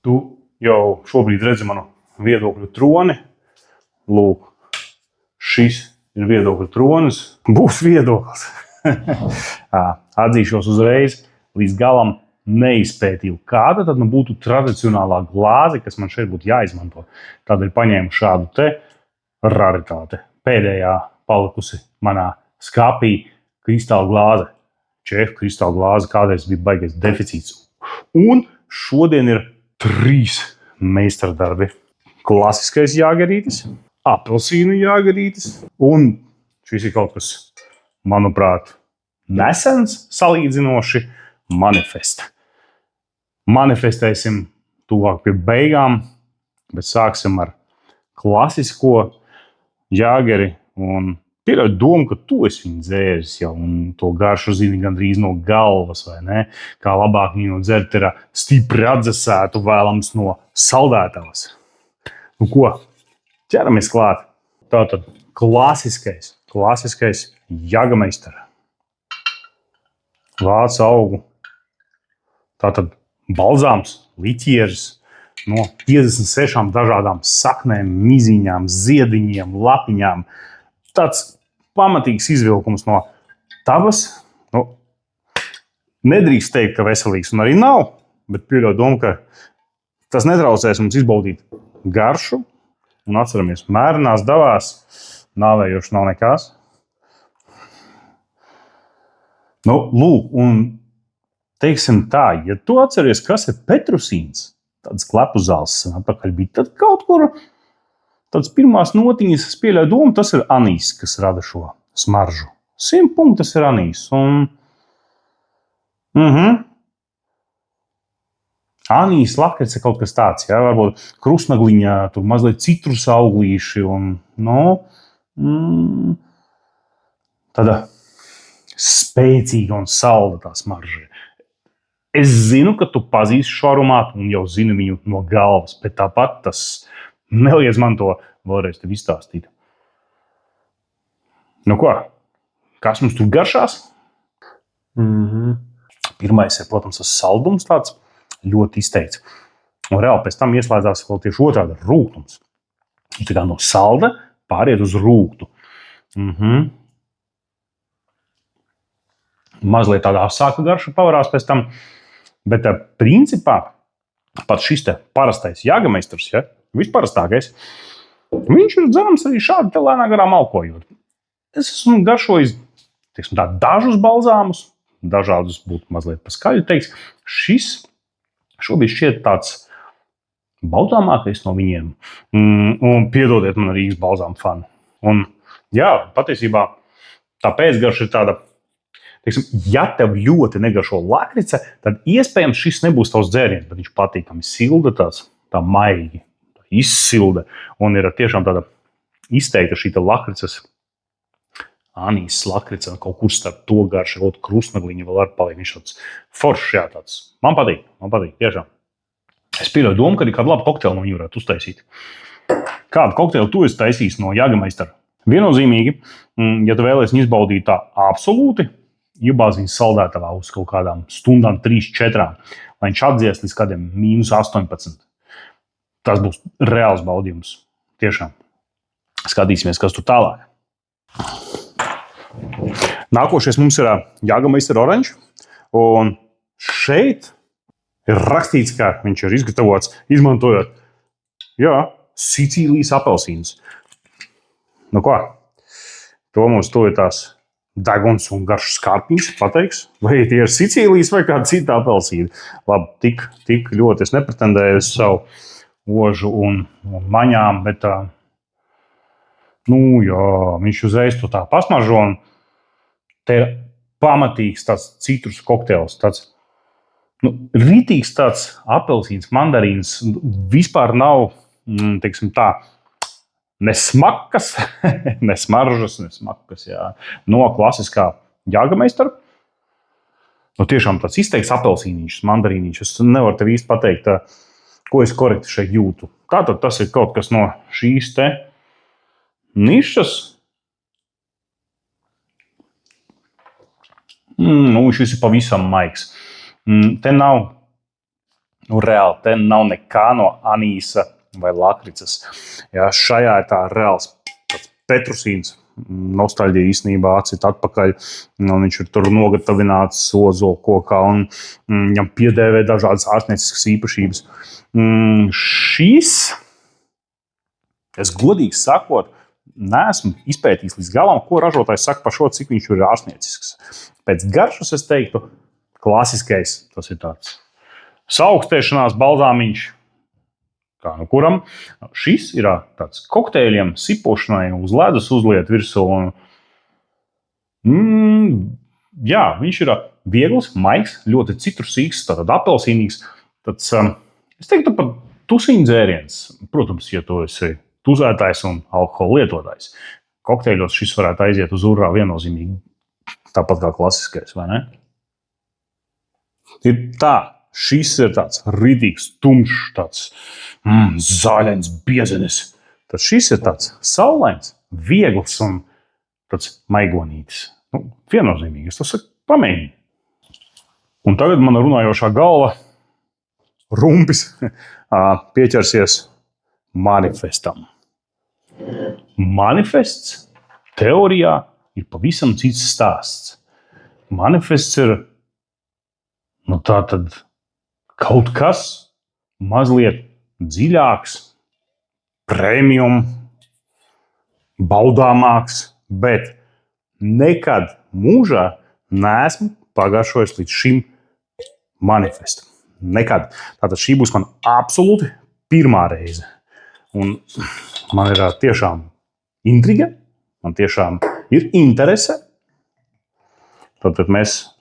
Tu jau šobrīd redzi manu viedokļu troni. Lūk, šis ir viedokļu tronis. Būs viedoklis. Atzīšos uzreiz, līdz galam neizpētīju, kāda tad būtu tradicionālā glāze, kas man šeit būtu jāizmanto. Tādēļ paņēmu šādu te raritāti. Pēdējā palikusi manā skapī kristāla glāze. Čefu kristāla glāze kādreiz bija baigais deficīts. Un šodien ir 3 meistardarbi. Klasiskais jāgarītis, apelsīnu jāgarītis un šis ir kaut kas, manuprāt, nesens salīdzinoši manifesta. Manifestēsim tuvāk pie beigām, bet sāksim ar klasisko jāgari un pieļauju domu, ka tu esi viņu dzēris jau un to garšu zini gandrīz no galvas, vai ne? Kā labāk viņu dzert ir stipri atdzesētu, vēlams no saldētavas. Nu ko, ķeramies klāt. Tātad klasiskais Jāgameistara. Vācu augu. Tātad balzāms, liķieris no 56 dažādām saknēm, miziņām, ziediņiem, lapiņām. Tāds pamatīgs izvilkums no tabas. Nu, nedrīkst teikt, ka veselīgs un arī nav, bet pieļauju domu, ka tas netraucēs mums izbaudīt garšu. Un atceramies, mērenās davās, nāvējoši nav nekās. Nu, lūk, un teiksim tā, ja tu atceries, kas ir petrusīns, tāds klepu zāles atpakaļ bija, tad kaut kur tāds pirmās notiņas, es pieļauju domu, tas ir anīs, kas rada šo smaržu. 100 punkti tas ir anīs. Un anīs lakrice kaut kas tāds, ja? Varbūt krustnagliņā, tur mazliet citrusa auglīši un, tāda spēcīga un salda tā smarža. Es zinu, ka tu pazīsti šo aromātu un jau zini viņu no galvas, bet tāpat tas neliedz man to vēlreiz tev izstāstīt. Nu ko, kas mums tur garšās? Pirmais ir, protams, tas saldums tāds ļoti izteikts. Un reāli pēc tam ieslēdzās vēl tieši otrādi rūgtums. Tā kā no salda pāriet uz rūgtu. Mazliet tāda asāka garša pavarās pēc tam. Bet principā pat šis te parastais Jāgameistars, ja, visparastākais, viņš ir dzerams arī šādi te lēnā garā malkojot. Es esmu garšojis tā, dažus balzāmus, dažādus būtu mazliet paskaļi teiks. Šis šobrīd šķiet tāds baudāmākais no viņiem. Un piedodiet man Rīgas balzāmu fani. Un jā, patiesībā tā pēcgarša ir tāda, teiksim, ja tev ļoti negaršo lakrice, tad iespējams šis nebūs tavs dzēriens, bet viņš patīkami silda, tā maigi, tā izsilda. Un ir tiešām tāda izteikta šī lakrices, anīs lakrice, kaut kur starp to garšu, vēl krustnagliņa vēl ar paliek. Viņš tāds foršs, jā, tāds. Man patīk, tiešām. Es pieļauju domu, ka arī kādu labu kokteili no viņu varētu uztaisīt. Kādu kokteili tu esi taisījis no Jāgameistara? Viennozīmīgi, ja tu vēlies viņu izbaudīt tā absolūti, iebāz viņu saldētavā uz kaut kādām stundām, 3-4, lai viņš atdzies līdz kādiem -18. Tas būs reāls baudījums. Tiešām. Skatīsimies, kas tur tālāk. Nākošais mums ir Jāgameistara oranžs. Un šeit ir rakstīts, ka viņš ir izgatavots izmantojot Sicīlijas apelsīnus. Nu ko, to mums to ir tās deguns un garšs skarpiņš, pateiks, vai tie ir Sicīlijas vai kāda cita apelsīna. Labi, tik ļoti es nepretendēju uz savu ožu un maņām, bet viņš uzreiz to tā pasmaržo un te ir pamatīgs tāds citrus kokteils, tāds ritīgs tāds apelsīns, mandarīns, vispār nav, teiksim tā, ne smakas, ne smaržas, ne smakas, jā, no klasiskā Jāgameistara. Tiešām tāds izteikts apelsīniņš, mandarīniņš. Es nevaru tev īsti pateikt, ko es korekti šeit jūtu. Tātad tas ir kaut kas no šīs te nišas. Šis ir pavisam maigs. Te nav Reāli, te nav nekā no anīsa vai lakricas. Ja, šajā ir tā reāls petrusīns. Nostalģija īstenībā acīt atpakaļ. Viņš ir tur nogatavināts ozolu kokā un viņam piedēvē dažādas ārstnieciskas īpašības. Šis, es godīgi sakot, neesmu izpētījis līdz galam, ko ražotājs saka par šo, cik viņš ir ārstniecisks. Pēc garšas es teiktu, klasiskais, tas ir tāds saaugstēšanās balzāmiņš, kā no kuram. Šis ir tāds kokteļiem, sipošanai uz ledus uzliet virsū. Jā, viņš ir viegls, maigs, ļoti citrusīgs, tātad apelsīnīgs. Tāds, es teiktu, pat tusiņu dzēriens. Protams, ja tu esi tuzētājs un alkohola lietotājs. Kokteļos šis varētu aiziet uz urā viennozīmīgi. Tāpat kā klasiskais, vai ne? Ir tā. Šis ir tāds ridīgs, tumšs, tāds zaļains, biezenis. Tad šis ir tāds saulains, viegls un tāds maigonītis. Viennozīmīgi, es to saku, pamēģini. Un tagad mana runājošā galva, rumpis, pieķersies manifestam. Manifests teorijā ir pavisam cits stāsts. Manifests ir tātad kaut kas mazliet dziļāks, premium, baudāmāks, bet nekad mūžā neesmu pagaršojis līdz šim manifestam. Nekad. Tātad šī būs man absolūti pirmā reize. Un man ir tiešām intriga, man tiešām ir interese. Tātad mēs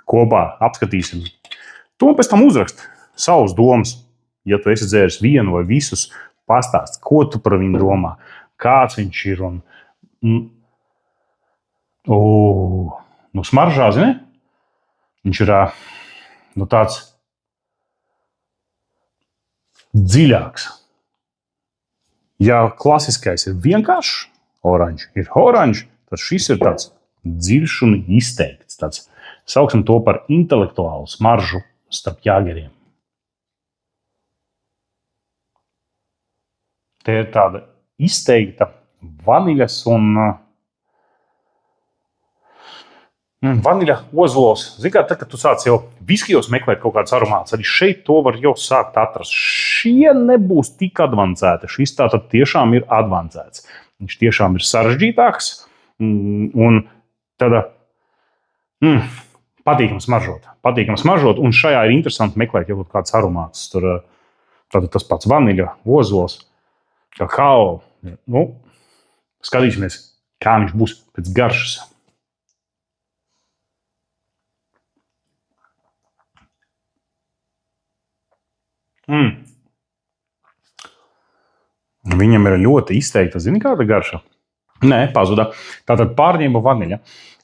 kopā apskatīsim. Tu pēc tam uzrakst savus domas. Ja tu esi dzēris vienu vai visus, pastāst, ko tu par viņu domā, kāds viņš ir. Smaržā, zini? Viņš ir tāds dziļāks. Ja klasiskais ir vienkāršs oranžs, tad šis ir tāds dziļš un izteikts. Tāds, sauksim to par intelektuālu smaržu starp jāgeriem. Te ir tāda izteikta vaniļas un vaniļa ozols. Zini kā, tad, kad tu sāc jau viskijos meklēt kaut kāds aromāts, arī šeit to var jau sākt atrast. Šie nebūs tik advancēti. Šis tātad tiešām ir advancēts. Viņš tiešām ir sarežģītāks un tāda patīkams smaržot, un šajā ir interesanti meklēt jau kāds aromāts. Tur tātad tas pats vaniļa, ozols, kakao. Skatīsimies, kā viņš būs pēc garšas. Viņam ir ļoti izteikta, zini, kāda garša? Nē, pazuda. Tātad pārņēma vaniļa.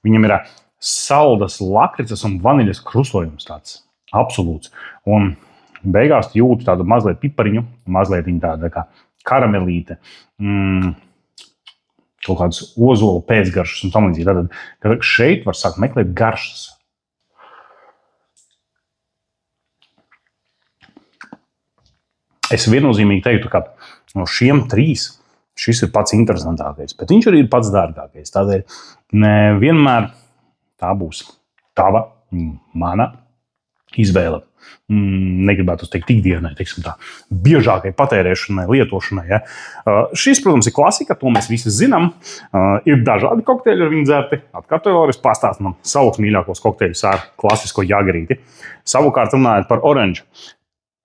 Viņam ir saldas lakricas un vaniļas krustojums tāds absolūts. Un beigās jūtu tādu mazliet pipariņu, mazliet tāda kā karamelīte, kaut kādas ozolu pēcgaršas un tam līdzīgi. Tātad šeit var sākt meklēt garšas. Es viennozīmīgi teiktu, ka no šiem trīs šis ir pats interesantākais, bet viņš arī ir pats dārgākais. Tādēļ vienmēr tā būs tava, mana izvēle. Negribētu teikt ikdienai, teiksim tā, biežākai patērēšanai, lietošanai. Ja. Šis, protams, ir klasika, to mēs visi zinām. Ir dažādi kokteļi ar viņu dzerti. Atkārtoju vēlreiz pastāst man savus mīļākos kokteļus ar klasisko jagerīti. Savukārt runājot par oranžu.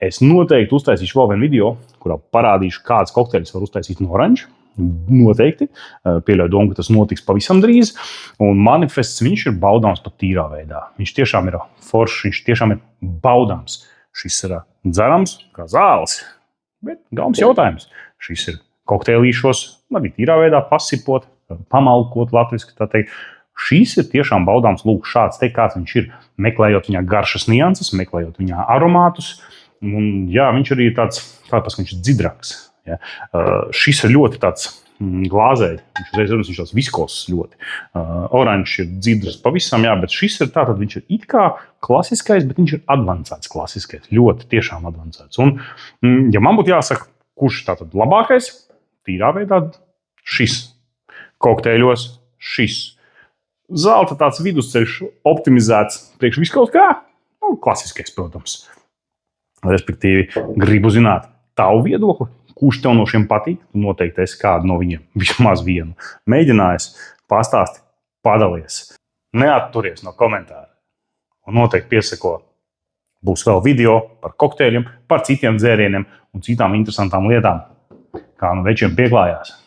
Es noteikti uztaisīšu vēl vienu video, kurā parādīšu, kādas kokteļus var uztaisīt no oranža. Noteikti. Pieļauju domu, ka tas notiks pavisam drīz. Un manifests, viņš ir baudāms pat tīrā veidā. Viņš tiešām ir foršs, viņš tiešām ir baudāms. Šis ir dzerams kā zāles. Bet galvens jautājums. Šis ir kokteilīšos, labi, tīrā veidā pasipot, pamalkot latviski, tā teikt. Šis ir tiešām baudāms, lūk, šāds te, kāds viņš ir, meklējot viņā garšas nianses, meklējot viņā aromātus. Un, jā, viņš arī ir tāds, kāpēc viņš ir dzidraks. Ja. Šis ir ļoti tāds glāzēji. Viņš ir tāds viskos ļoti. Oranžs ir dzidrs pavisam, jā, bet šis ir tātad, viņš ir it kā klasiskais, bet viņš ir advancēts klasiskais. Ļoti tiešām advancēts. Un, ja man būtu jāsaka, kurš tātad labākais, tīrā veidā šis. Kokteļos šis. Zelta tāds vidusceļš optimizēts priekš visu kaut kā. Klasiskais, protams. Respektīvi, gribu zināt tavu viedokli, kurš tev no šiem patīk. Noteikti esi kādu no viņiem, vismaz vienu. Mēģinājis, pastāsti, padalies. Neatturies no komentāra. Un noteikti piesako. Būs vēl video par kokteļiem, par citiem dzērieniem un citām interesantām lietām. Kā no večiem pieklājās.